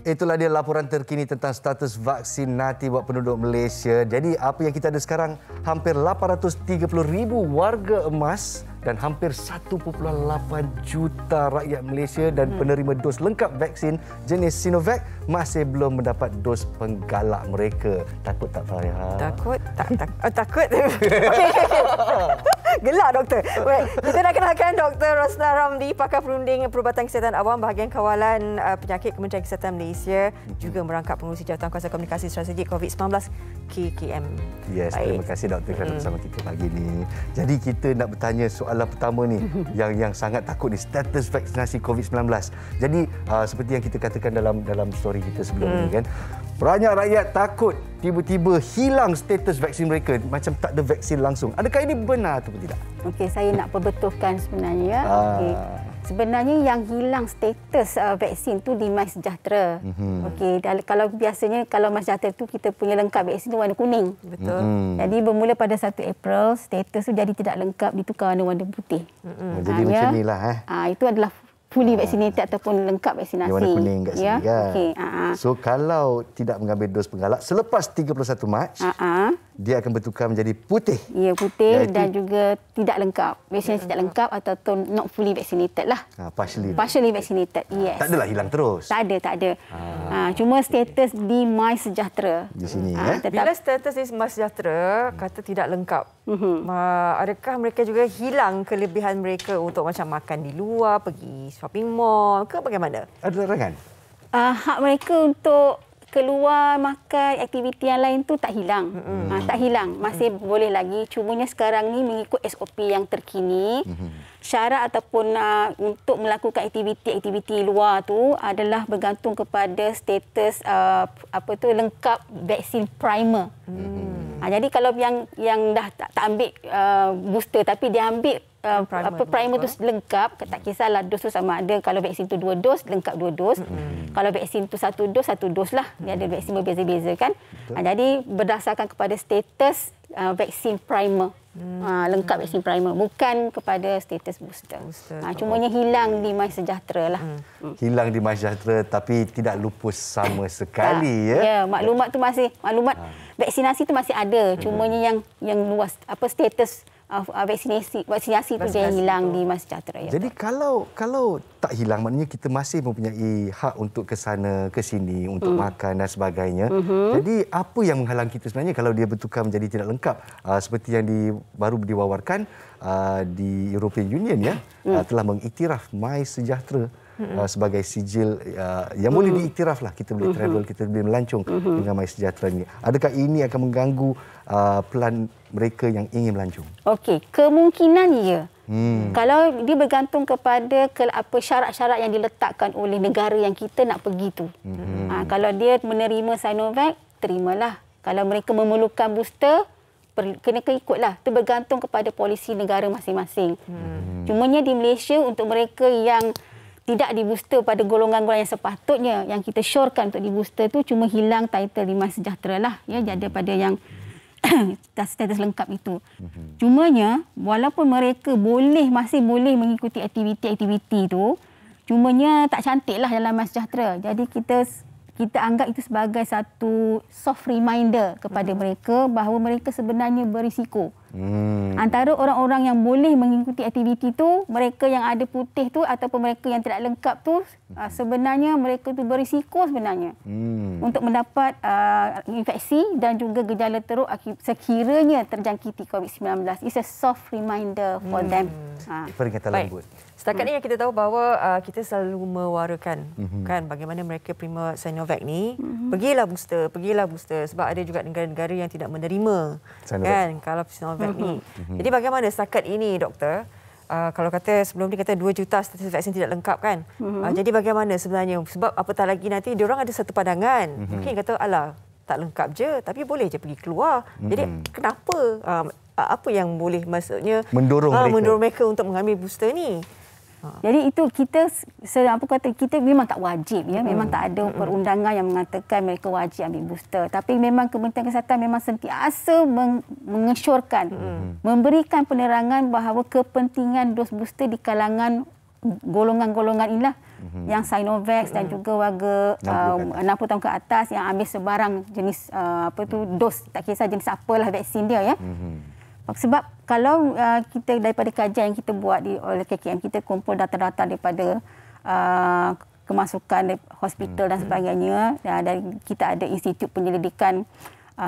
Itulah dia laporan terkini tentang status vaksinasi buat penduduk Malaysia. Jadi apa yang kita ada sekarang, hampir 830,000 warga emas dan hampir 1.8 juta rakyat Malaysia dan penerima dos lengkap vaksin jenis Sinovac masih belum mendapat dos penggalak mereka. Takut tak, Farah? Takut? Takut. Gelak, Doktor. Baik, kita nak kenalkan Dr. Rosnah Ramli, pakar perunding Perubatan Kesihatan Awam Bahagian Kawalan Penyakit Kementerian Kesihatan Malaysia, juga merangkap pengurusi Jawatankuasa Komunikasi Strategik COVID-19 KKM. Yes, terima kasih Doktor kerana bersama kita pagi ini. Jadi kita nak bertanya soalan pertama ni yang sangat takut ni, status vaksinasi COVID-19. Jadi seperti yang kita katakan dalam story kita sebelum ni kan, banyak rakyat takut tiba-tiba hilang status vaksin mereka macam tak ada vaksin langsung. Adakah ini benar atau tidak? Okey, saya nak perbetulkan sebenarnya. Okey. Sebenarnya yang hilang status vaksin tu di MySejahtera. Okey, kalau biasanya kalau MySejahtera tu kita punya lengkap vaksin tu warna kuning. Betul. Jadi bermula pada 1 April status tu jadi tidak lengkap ditukar warna putih. Jadi macam inilah Itu adalah fully vaccinated ataupun lengkap vaksinasi. Warna kuning kat sini kan. Okey. So kalau tidak mengambil dos penggalak selepas 31 Mac, dia akan bertukar menjadi putih. Ya, putih Iaitu dan juga tidak lengkap. Vaksinasi tidak lengkap ataupun not fully vaccinated lah. Partially vaccinated. Yes. Tak adalah hilang terus. Tak ada. Cuma status di MySejahtera. Di sini Bila status di MySejahtera kata tidak lengkap, adakah mereka juga hilang kelebihan mereka untuk macam makan di luar, pergi shopping mall ke bagaimana? Ada larangan? Hak mereka untuk keluar makan aktiviti yang lain tu tak hilang. Tak hilang, masih boleh lagi. Cumanya sekarang ni mengikut SOP yang terkini, syarat ataupun untuk melakukan aktiviti luar tu adalah bergantung kepada status lengkap vaksin primer. Jadi kalau yang dah tak ambil booster tapi dia ambil primer tu lengkap, tak kisahlah dos tu sama ada. Kalau vaksin tu 2 dos, lengkap 2 dos. Kalau vaksin tu 1 dos lah. Dia ada vaksin berbeza-beza kan. Jadi berdasarkan kepada status vaksin primer. Lengkap vaksin primer, bukan kepada status booster. Cumanya hilang di MySejahtera lah. Hilang di MySejahtera tapi tidak lupus sama sekali. Ya, maklumat tu masih, vaksinasi tu masih ada. Cumanya yang luas status vaksinasi tu dia hilang di MySejahtera. Jadi kalau tak hilang, maknanya kita masih mempunyai hak untuk ke sana ke sini untuk makan dan sebagainya. Jadi apa yang menghalang kita sebenarnya kalau dia bertukar menjadi tidak lengkap seperti yang baru diwawarkan di European Union telah mengiktiraf MySejahtera sebagai sijil yang boleh diiktiraf lah. Kita boleh travel, kita boleh melancong dengan MySejahtera ini. Adakah ini akan mengganggu pelan mereka yang ingin melancong? Okey, kemungkinan ya. Kalau dia bergantung kepada syarat-syarat yang diletakkan oleh negara yang kita nak pergi tu. Kalau dia menerima Sinovac, terimalah. Kalau mereka memerlukan booster, kena ikutlah. Itu bergantung kepada polisi negara masing-masing. Cumanya di Malaysia untuk mereka yang tidak di booster pada golongan-golongan yang sepatutnya yang kita syorkan untuk di booster tu cuma hilang title di MySejahtera lah daripada yang status lengkap itu. Cumanya walaupun mereka masih boleh mengikuti aktiviti tu, cumanya tak cantiklah dalam MySejahtera. Jadi kita anggap itu sebagai satu soft reminder kepada mereka bahawa mereka sebenarnya berisiko. Antara orang-orang yang boleh mengikuti aktiviti tu, mereka yang ada putih tu ataupun mereka yang tidak lengkap tu, sebenarnya mereka tu berisiko sebenarnya untuk mendapat infeksi dan juga gejala teruk sekiranya terjangkiti COVID-19. It's a soft reminder for them. Peringatan lembut. Setakat ni yang kita tahu bahawa kita selalu mewarakan kan bagaimana mereka terima Sinovac ni, pergilah booster sebab ada juga negara-negara yang tidak menerima kan kalau Sinovac ni. Jadi bagaimana setakat ini, Doktor? Kalau kata sebelum ni kata 2 juta status vaksin tidak lengkap kan. Jadi bagaimana sebenarnya? Sebab apatah lagi nanti diorang ada satu pandangan. Mungkin kata alah tak lengkap je tapi boleh je pergi keluar. Jadi kenapa apa yang boleh maksudnya mendorong mereka untuk mengambil booster ni? Jadi itu kita memang tak wajib memang tak ada perundangan yang mengatakan mereka wajib ambil booster, tapi memang Kementerian Kesihatan memang sentiasa mengesyorkan memberikan penerangan bahawa kepentingan dos booster di kalangan golongan-golongan inilah Yang Sinovac dan juga warga 60 tahun ke atas yang ambil sebarang jenis dos, tak kisah jenis apalah vaksin dia ya. Sebab kalau kita daripada kajian yang kita buat oleh KKM, kita kumpul data-data daripada kemasukan hospital dan sebagainya, dan kita ada institut penyelidikan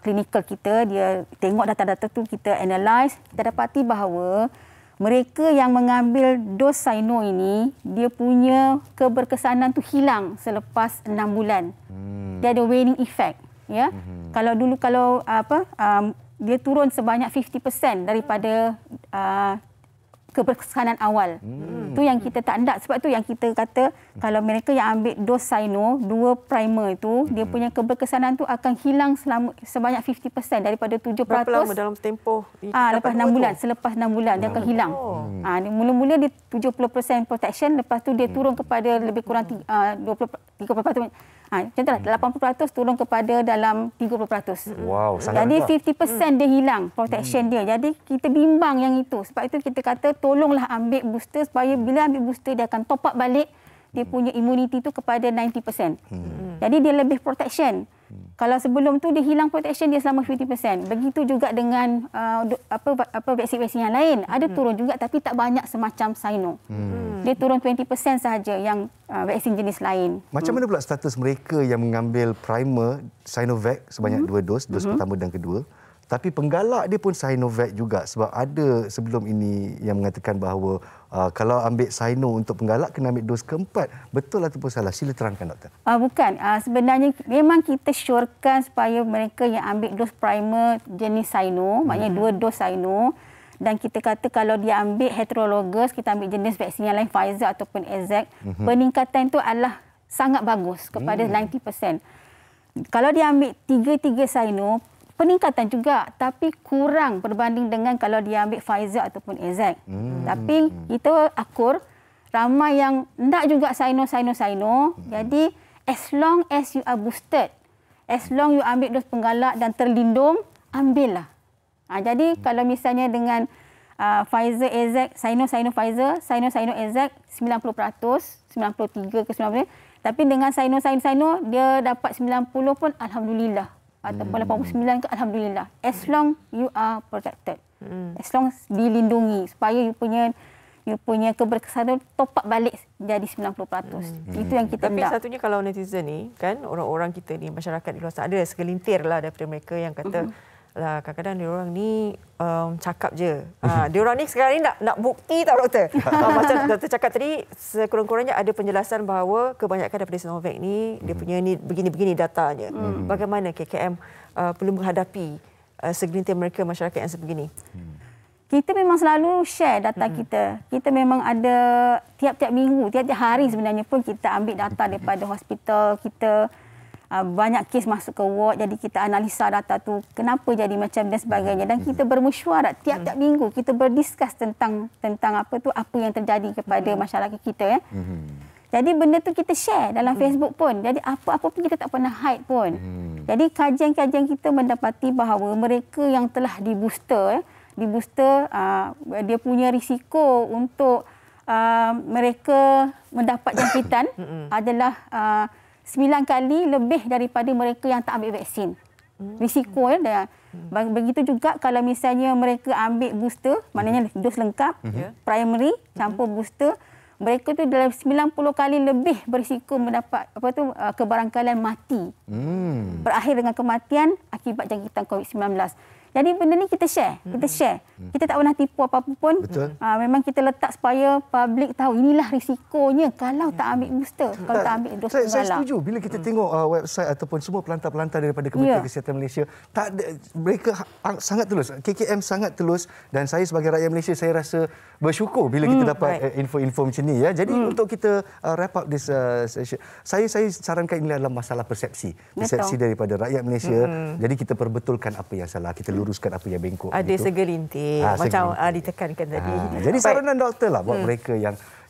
klinikal kita, dia tengok data-data tu, kita analyse, kita dapati bahawa mereka yang mengambil dos Sino ini, dia punya keberkesanan tu hilang selepas 6 bulan. Dia ada waning effect, ya. Kalau dulu dia turun sebanyak 50% daripada keberkesanan awal. Itu yang kita tak nak. Sebab tu yang kita kata kalau mereka yang ambil dos Sino, 2 primer itu, dia punya keberkesanan tu akan hilang sebanyak 50% daripada 7%. Berapa lama dalam tempoh? Lepas 6 bulan. Selepas 6 bulan dia akan hilang. Mula-mula dia 70% protection, lepas tu dia turun kepada lebih kurang 30%. Contohlah 80% turun kepada dalam 30%. Wow, sangat jadi 50% dia hilang protection dia. Jadi kita bimbang yang itu. Sebab itu kita kata tolonglah ambil booster supaya bila ambil booster dia akan top up balik dia punya immunity tu kepada 90%. Jadi dia lebih protection. Kalau sebelum tu dia hilang protection dia selama 50%. Begitu juga dengan vaksin-vaksin yang lain. Ada turun juga tapi tak banyak semacam Sino. Dia turun 20% sahaja yang vaksin jenis lain. Macam mana pula status mereka yang mengambil primer Sinovac sebanyak 2 dos pertama dan kedua? Tapi penggalak dia pun Sinovac juga sebab ada sebelum ini yang mengatakan bahawa kalau ambil Sino untuk penggalak kena ambil dos keempat. Betul ataupun salah? Sila terangkan doktor. Bukan. Sebenarnya memang kita syorkan supaya mereka yang ambil dos primer jenis Sino, maknanya 2 dos Sino, dan kita kata kalau dia ambil heterologous, kita ambil jenis vaksin yang lain Pfizer ataupun AZ, peningkatan itu adalah sangat bagus kepada 90%. Kalau dia ambil 3 Sino, peningkatan juga tapi kurang berbanding dengan kalau dia ambil Pfizer ataupun AZ. Tapi kita akur ramai yang nak juga Sino. Jadi as long as you are boosted, as long you ambil dos penggalak dan terlindung, ambillah. Jadi kalau misalnya dengan Pfizer AZ, Sino Pfizer, Sino AZ 90%, 93 ke 90%. Tapi dengan Sino dia dapat 90 pun alhamdulillah. Ataupun 89 ke alhamdulillah. As long you are protected. As long dilindungi supaya you punya keberkesanan top up balik jadi 90%. Itu yang kita Tapi hendak. satunya kalau netizen ni kan, orang-orang kita ni, masyarakat di luar sana, ada segelintir lah daripada mereka yang kata lah kadang-kadang diorang ni cakap je. Diorang ni sekarang ni nak bukti tau doktor. Macam doktor cakap tadi, sekurang-kurangnya ada penjelasan bahawa kebanyakan daripada Sinovac ni dia punya ni begini-begini datanya. Bagaimana KKM perlu menghadapi segelintir mereka masyarakat yang sebegini? Kita memang selalu share data kita. Kita memang ada tiap-tiap minggu, tiap-tiap hari sebenarnya pun kita ambil data daripada hospital kita. Banyak kes masuk ke ward, jadi kita analisa data tu kenapa jadi macam dan sebagainya, dan kita bermesyuarat tiap-tiap minggu, kita berdiskus tentang apa yang terjadi kepada masyarakat kita ya. Jadi benda tu kita share dalam Facebook pun. Jadi apa-apa pun kita tak pernah hide pun. Jadi kajian-kajian kita mendapati bahawa mereka yang telah di booster dia punya risiko untuk mereka mendapat jangkitan adalah 9 kali lebih daripada mereka yang tak ambil vaksin. Risiko ya. Begitu juga kalau misalnya mereka ambil booster, maknanya dos lengkap, primary campur booster, mereka tu dalam 90 kali lebih berisiko mendapat kebarangkalian mati. Berakhir dengan kematian akibat jangkitan COVID-19. Jadi benda ni kita share. Kita tak pernah tipu apa-apa pun. Memang kita letak supaya publik tahu inilah risikonya kalau tak ambil booster, kalau tak ambil dos penggalak. Saya setuju bila kita tengok website ataupun semua pelantar-pelantar daripada Kementerian Kesihatan Malaysia, mereka sangat tulus. KKM sangat tulus, dan saya sebagai rakyat Malaysia saya rasa bersyukur bila kita dapat info-info macam ni ya. Jadi untuk kita wrap up this session, saya sarankan ini adalah masalah persepsi daripada rakyat Malaysia. Jadi kita perbetulkan apa yang salah, kita luruskan apa yang bengkok. Ada segelintir macam ditekankan tadi. Jadi saranan doktor lah buat mereka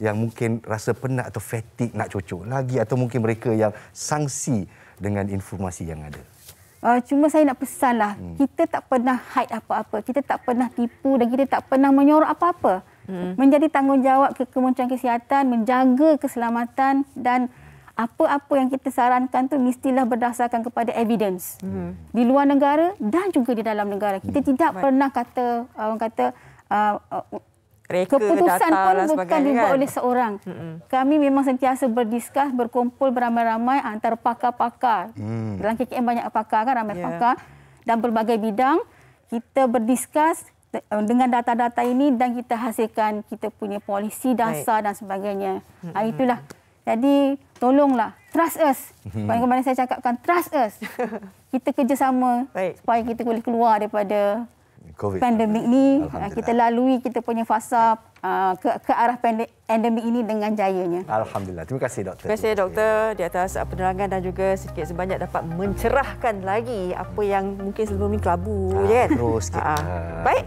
yang mungkin rasa penat atau fatigue nak cocok lagi, atau mungkin mereka yang sangsi dengan informasi yang ada. Cuma saya nak pesanlah, kita tak pernah hide apa-apa, kita tak pernah tipu dan kita tak pernah menyorok apa-apa. menjadi tanggungjawab Kementerian Kesihatan menjaga keselamatan dan apa-apa yang kita sarankan tu mestilah berdasarkan kepada evidence di luar negara dan juga di dalam negara. Kita tidak pernah kata orang kata keputusan pun bukan dibuat oleh seorang. Kami memang sentiasa berdiskus, berkumpul beramai-ramai antara pakar-pakar. Dalam KKM banyak pakar kan, ramai pakar dan berbagai bidang. Kita berdiskus dengan data-data ini dan kita hasilkan kita punya polisi dasar dan sebagainya. Itulah. Jadi tolonglah trust us. Bagaimana saya cakapkan, trust us. Kita kerjasama supaya kita boleh keluar daripada pandemik ni. Kita lalui kita punya fasa ke arah pandemik ini dengan jayanya. Alhamdulillah. Terima kasih doktor. Terima kasih doktor di atas penerangan dan juga sedikit sebanyak dapat mencerahkan lagi apa yang mungkin sebelum ni kelabu je kan. Terus sikit. Baik.